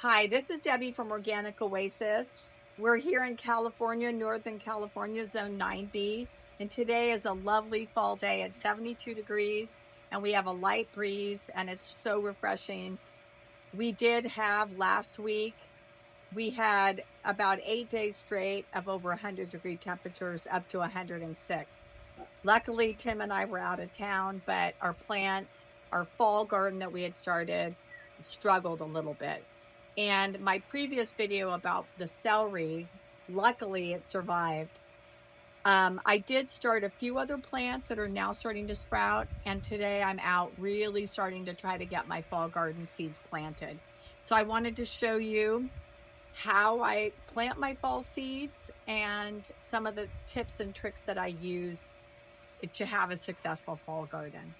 Hi, this is Debbie from Organic Oasis. We're here in California, Northern California, Zone 9B, and today is a lovely fall day. It's 72 degrees, and we have a light breeze, and it's so refreshing. We did have last week, we had about 8 days straight of over 100-degree temperatures up to 106. Luckily, Tim and I were out of town, but our plants, our fall garden that we had started, struggled a little bit. And my previous video about the celery, luckily it survived. I did start a few other plants that are now starting to sprout, and today I'm out really starting to try to get my fall garden seeds planted. So I wanted to show you how I plant my fall seeds and some of the tips and tricks that I use to have a successful fall garden.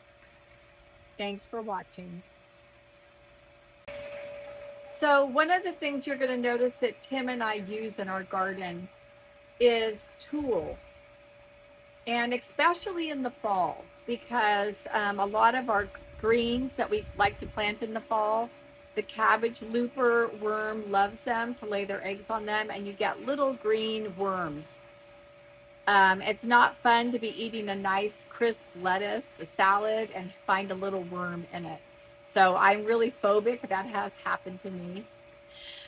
Thanks for watching. So one of the things you're going to notice that Tim and I use in our garden is tulle, and especially in the fall, because a lot of our greens that we like to plant in the fall, the cabbage looper worm loves them to lay their eggs on them, and you get little green worms. It's not fun to be eating a nice crisp lettuce, a salad, and find a little worm in it. So I'm really phobic. That has happened to me.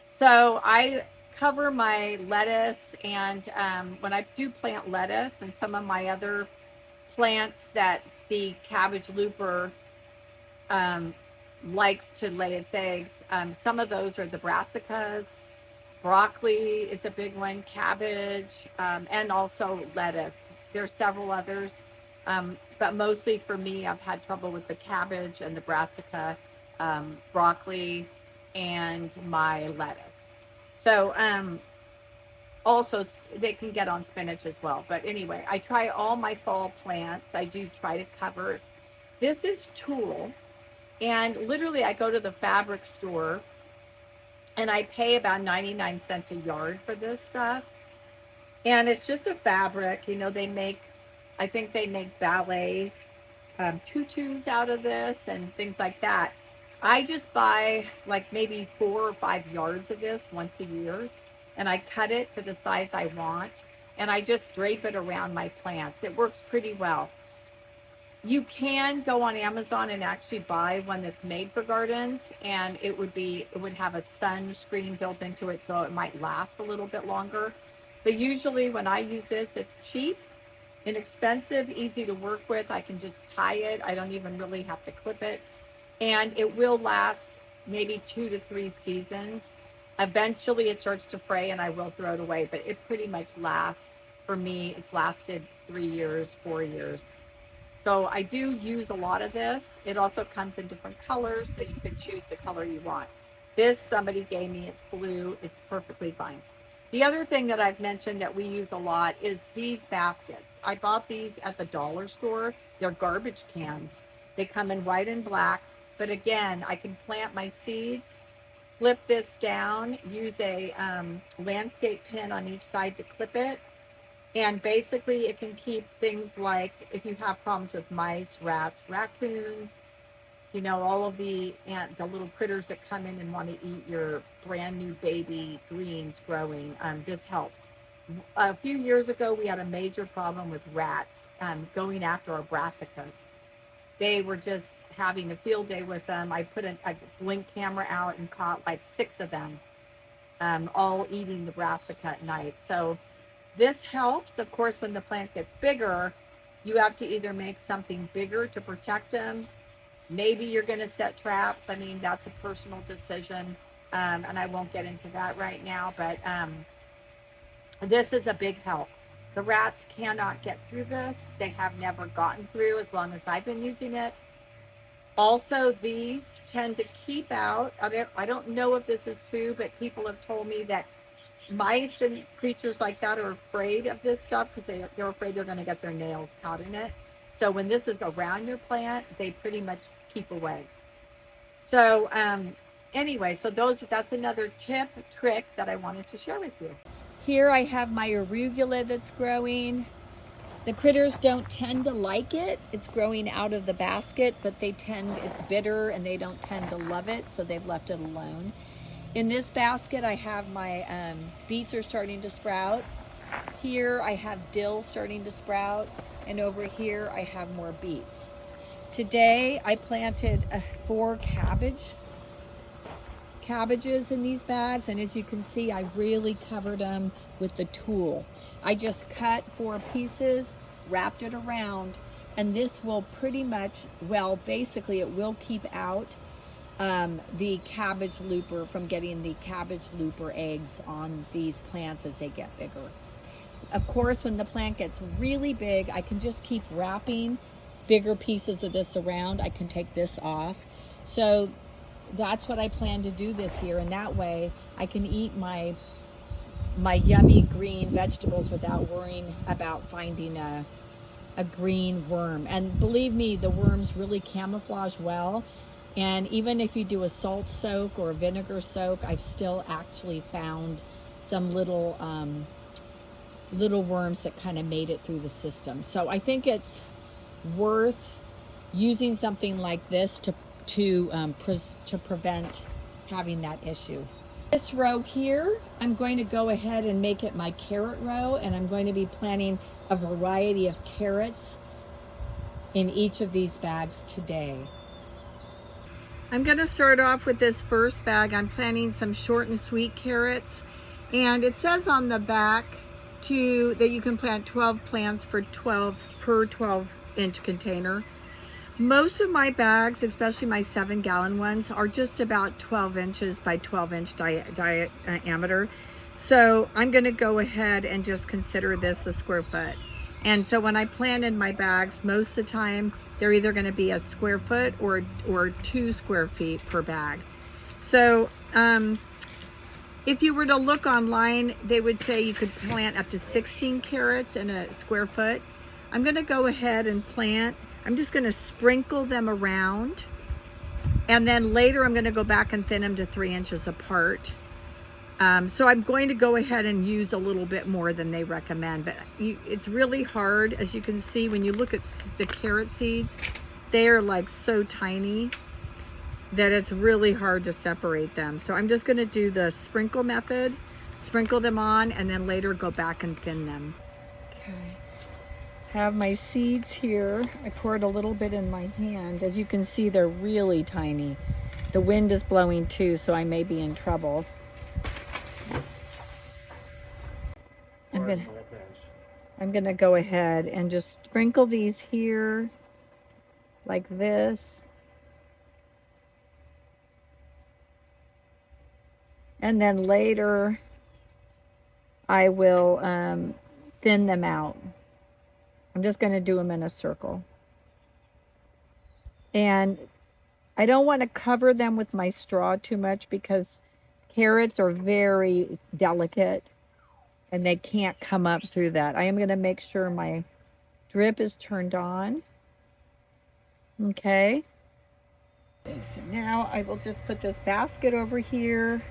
So I cover my lettuce, and when I do plant lettuce and some of my other plants that the cabbage looper likes to lay its eggs, some of those are the brassicas. Broccoli is a big one, cabbage, and also lettuce. There's several others, but mostly for me, I've had trouble with the cabbage and the brassica, broccoli, and my lettuce. So also they can get on spinach as well. But anyway, I try all my fall plants. I do try to cover. This is tulle, and literally I go to the fabric store and I pay about 99 cents a yard for this stuff. And it's just a fabric, you know, I think they make ballet tutus out of this and things like that. I just buy like maybe 4 or 5 yards of this once a year, and I cut it to the size I want, and I just drape it around my plants. It works pretty well. You can go on Amazon and actually buy one that's made for gardens, and it would have a sun screen built into it, so it might last a little bit longer. But usually when I use this, it's cheap, inexpensive, easy to work with. I can just tie it. I don't even really have to clip it, and it will last maybe 2 to 3 seasons. Eventually it starts to fray and I will throw it away, but it pretty much lasts. For me, it's lasted 3 years, 4 years. So I do use a lot of this. It also comes in different colors, so you can choose the color you want. This somebody gave me, it's blue, it's perfectly fine. The other thing that I've mentioned that we use a lot is these baskets. I bought these at the dollar store. They're garbage cans. They come in white and black, but again, I can plant my seeds, flip this down, use a landscape pin on each side to clip it. And basically it can keep things like, if you have problems with mice, rats, raccoons, you know, all of the little critters that come in and want to eat your brand new baby greens growing, this helps. A few years ago, we had a major problem with rats going after our brassicas. They were just having a field day with them. I put a blink camera out and caught like 6 of them, all eating the brassica at night. So this helps. Of course, when the plant gets bigger, you have to either make something bigger to protect them. Maybe you're going to set traps. I mean, that's a personal decision, and I won't get into that right now, but this is a big help. The rats cannot get through this. They have never gotten through as long as I've been using it. Also, these tend to keep out, I don't know if this is true, but people have told me that mice and creatures like that are afraid of this stuff because they're afraid they're going to get their nails caught in it. So when this is around your plant, they pretty much keep away. So anyway, so that's another trick that I wanted to share with you. Here I have my arugula that's growing. The critters don't tend to like it. It's growing out of the basket, but it's bitter and they don't tend to love it, so they've left it alone. In this basket, I have my beets are starting to sprout. Here I have dill starting to sprout, and over here I have more beets. Today I planted 4 cabbages in these bags, and as you can see, I really covered them with the tool. I just cut 4 pieces, wrapped it around, and this will pretty much, well, basically it will keep out the cabbage looper from getting the cabbage looper eggs on these plants as they get bigger. Of course, when the plant gets really big, I can just keep wrapping bigger pieces of this around. I can take this off. So that's what I plan to do this year, and that way I can eat my yummy green vegetables without worrying about finding a green worm. And believe me, the worms really camouflage well. And even if you do a salt soak or a vinegar soak, I've still actually found some little worms that kind of made it through the system. So I think it's worth using something like this to prevent having that issue. This row here, I'm going to go ahead and make it my carrot row, and I'm going to be planting a variety of carrots in each of these bags today. I'm going to start off with this first bag. I'm planting some short and sweet carrots, and it says on the back that you can plant 12 plants per 12-inch container. Most of my bags, especially my 7-gallon ones, are just about 12 inches by 12-inch diameter. So I'm going to go ahead and just consider this a square foot. And so when I planted my bags, most of the time they're either going to be a square foot or 2 square feet per bag. So if you were to look online, they would say you could plant up to 16 carrots in a square foot. I'm going to go ahead and plant. I'm just going to sprinkle them around, and then later I'm going to go back and thin them to 3 inches apart. So I'm going to go ahead and use a little bit more than they recommend, but it's really hard. As you can see, when you look at the carrot seeds, they are like so tiny that it's really hard to separate them. So I'm just going to do the sprinkle method, sprinkle them on, and then later go back and thin them. Okay. Have my seeds here. I poured a little bit in my hand. As you can see, they're really tiny. The wind is blowing too, so I may be in trouble. I'm gonna go ahead and just sprinkle these here like this. And then later I will thin them out. I'm just going to do them in a circle. And I don't want to cover them with my straw too much because carrots are very delicate and they can't come up through that. I am going to make sure my drip is turned on. Okay. So now I will just put this basket over here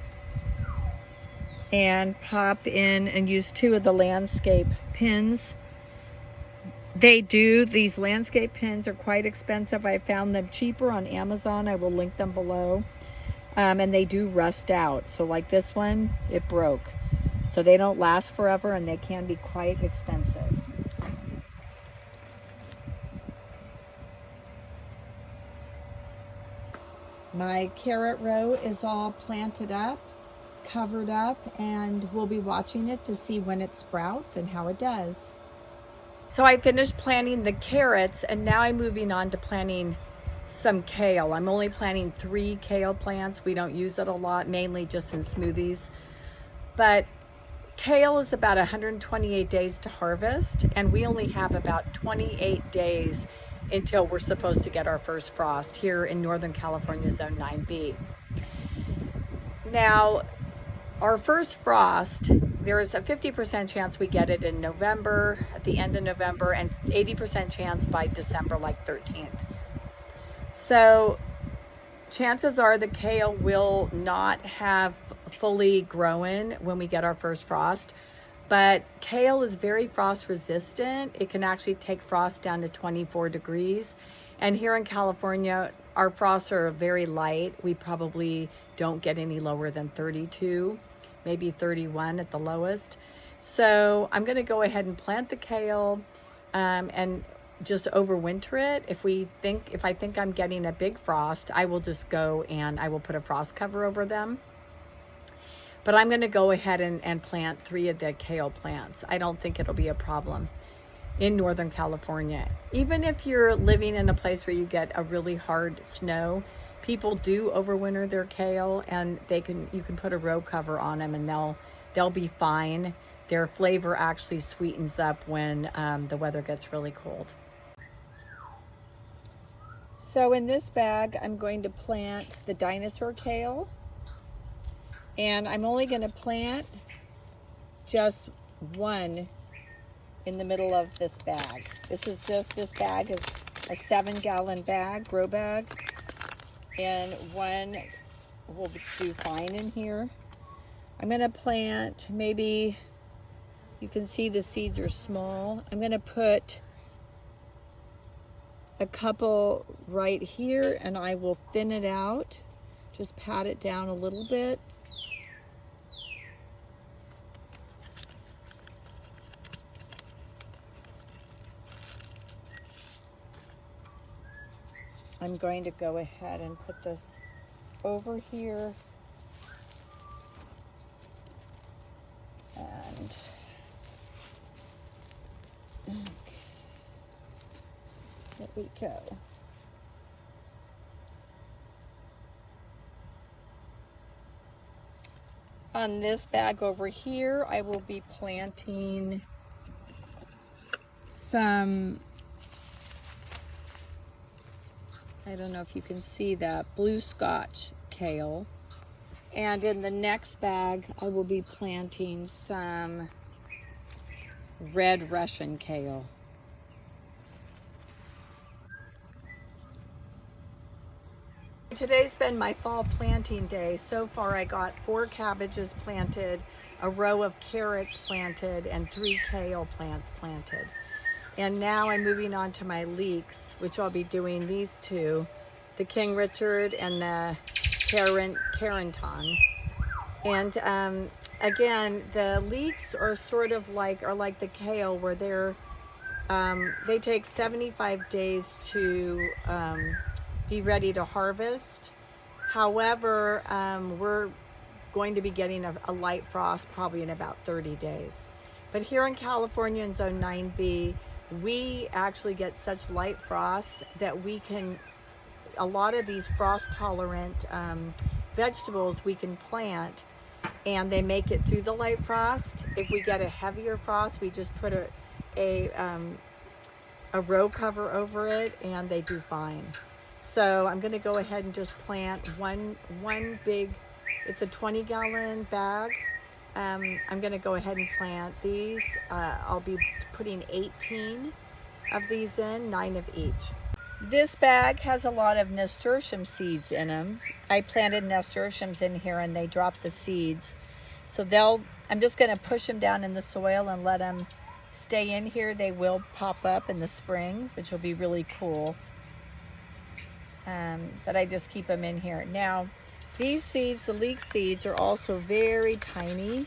and pop in and use 2 of the landscape pins. These landscape pins are quite expensive. I found them cheaper on Amazon. I will link them below. And they do rust out. So like this one, it broke. So they don't last forever and they can be quite expensive. My carrot row is all planted up, covered up, and we'll be watching it to see when it sprouts and how it does. So I finished planting the carrots, and now I'm moving on to planting some kale. I'm only planting 3 kale plants. We don't use it a lot, mainly just in smoothies. But kale is about 128 days to harvest, and we only have about 28 days until we're supposed to get our first frost here in Northern California, Zone 9B. Now, our first frost, there's a 50% chance we get it in November, at the end of November, and 80% chance by December, like 13th. So chances are the kale will not have fully grown when we get our first frost, but kale is very frost resistant. It can actually take frost down to 24 degrees. And here in California, our frosts are very light. We probably don't get any lower than 32, maybe 31 at the lowest. So I'm gonna go ahead and plant the kale and just overwinter it. If I think I'm getting a big frost, I will just go and I will put a frost cover over them. But I'm gonna go ahead and plant 3 of the kale plants. I don't think it'll be a problem in Northern California. Even if you're living in a place where you get a really hard snow, people do overwinter their kale, and you can put a row cover on them and they'll be fine. Their flavor actually sweetens up when the weather gets really cold. So in this bag, I'm going to plant the dinosaur kale, and I'm only going to plant just 1 in the middle of this bag. This bag is a 7-gallon bag, grow bag, and 1 will do fine in here. I'm going to plant, maybe you can see the seeds are small. I'm going to put a couple right here, and I will thin it out. Just pat it down a little bit. I'm going to go ahead and put this over here. And there we go. On this bag over here, I will be planting some, I don't know if you can see that, blue Scotch kale. And in the next bag, I will be planting some red Russian kale. Today's been my fall planting day. So far I got 4 cabbages planted, a row of carrots planted, and 3 kale plants planted. And now I'm moving on to my leeks, which I'll be doing these 2, the King Richard and the Carenton. And again, the leeks are sort of like the kale, where they take 75 days to be ready to harvest. However, we're going to be getting a light frost probably in about 30 days. But here in California in Zone 9B, we actually get such light frosts that a lot of these frost tolerant vegetables we can plant, and they make it through the light frost. If we get a heavier frost, we just put a row cover over it, and they do fine. So I'm going to go ahead and just plant one big, it's a 20-gallon bag. I'm going to go ahead and plant these. I'll be putting 18 of these in, 9 of each. This bag has a lot of nasturtium seeds in them. I planted nasturtiums in here and they dropped the seeds. So I'm just going to push them down in the soil and let them stay in here. They will pop up in the spring, which will be really cool. But I just keep them in here. Now, these seeds, the leek seeds, are also very tiny.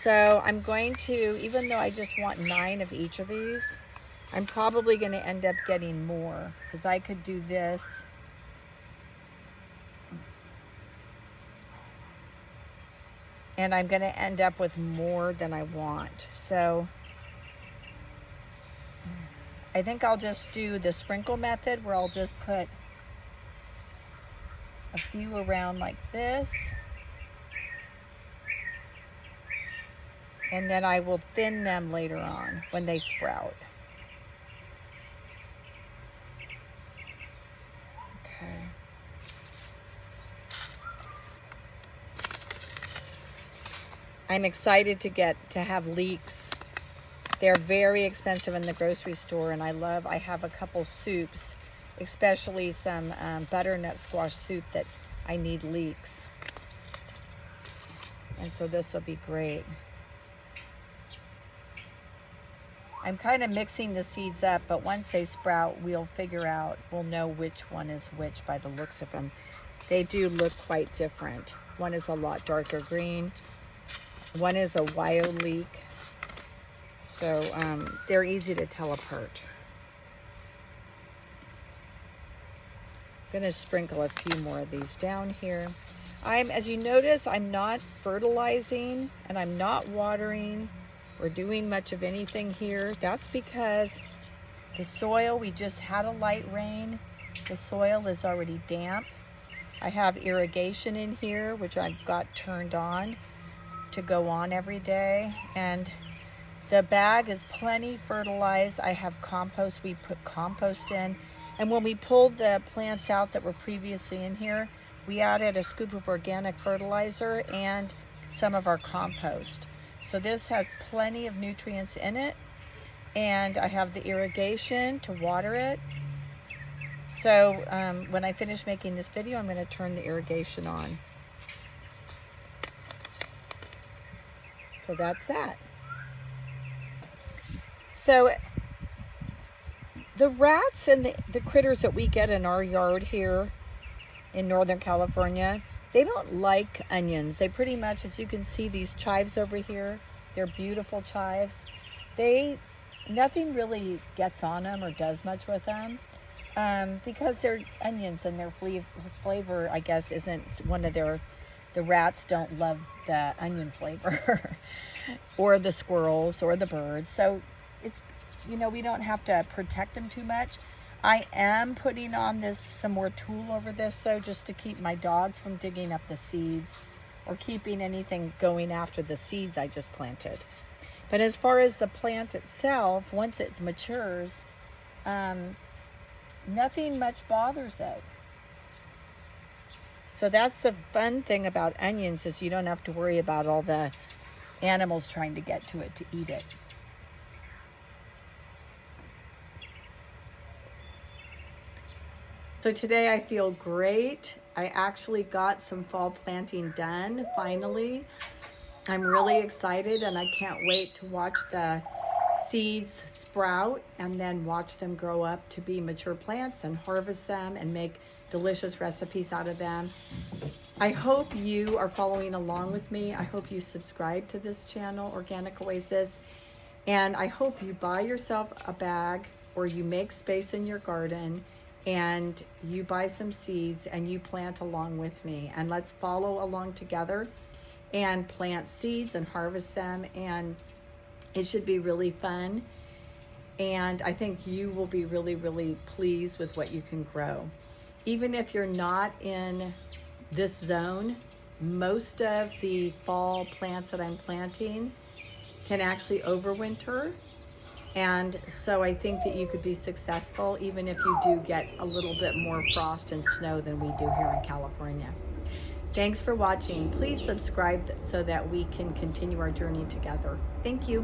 So I'm going to, even though I just want 9 of each of these, I'm probably going to end up getting more, because I could do this. And I'm going to end up with more than I want. So I think I'll just do the sprinkle method, where I'll just put a few around like this. And then I will thin them later on when they sprout. Okay. I'm excited to have leeks. They're very expensive in the grocery store, and I have a couple soups, especially some butternut squash soup that I need leeks. And so this will be great. I'm kind of mixing the seeds up, but once they sprout, we'll know which one is which by the looks of them. They do look quite different. One is a lot darker green. One is a wild leek. So they're easy to tell apart. I'm gonna sprinkle a few more of these down here. As you notice, I'm not fertilizing and I'm not watering or doing much of anything here. That's because the soil, we just had a light rain. The soil is already damp. I have irrigation in here, which I've got turned on to go on every day. And the bag is plenty fertilized. I have compost, we put compost in. And when we pulled the plants out that were previously in here, we added a scoop of organic fertilizer and some of our compost. So this has plenty of nutrients in it, and I have the irrigation to water it. So when I finish making this video, I'm going to turn the irrigation on. So that's that. So the rats and the critters that we get in our yard here in Northern California, they don't like onions. They pretty much, as you can see, these chives over here, they're beautiful chives. Nothing really gets on them or does much with them because they're onions and their flavor, I guess, isn't one of the rats don't love the onion flavor or the squirrels or the birds. So it's, we don't have to protect them too much. I am putting on some more tulle over this, so just to keep my dogs from digging up the seeds or keeping anything going after the seeds I just planted. But as far as the plant itself, once it matures, nothing much bothers it. So that's the fun thing about onions, is you don't have to worry about all the animals trying to get to it to eat it. So today I feel great. I actually got some fall planting done, finally. I'm really excited and I can't wait to watch the seeds sprout and then watch them grow up to be mature plants and harvest them and make delicious recipes out of them. I hope you are following along with me. I hope you subscribe to this channel, Organic Oasis, and I hope you buy yourself a bag or you make space in your garden and you buy some seeds and you plant along with me, and let's follow along together and plant seeds and harvest them, and it should be really fun. And I think you will be really, really pleased with what you can grow. Even if you're not in this zone, most of the fall plants that I'm planting can actually overwinter. And so I think that you could be successful even if you do get a little bit more frost and snow than we do here in California. Thanks for watching. Please subscribe so that we can continue our journey together. Thank you.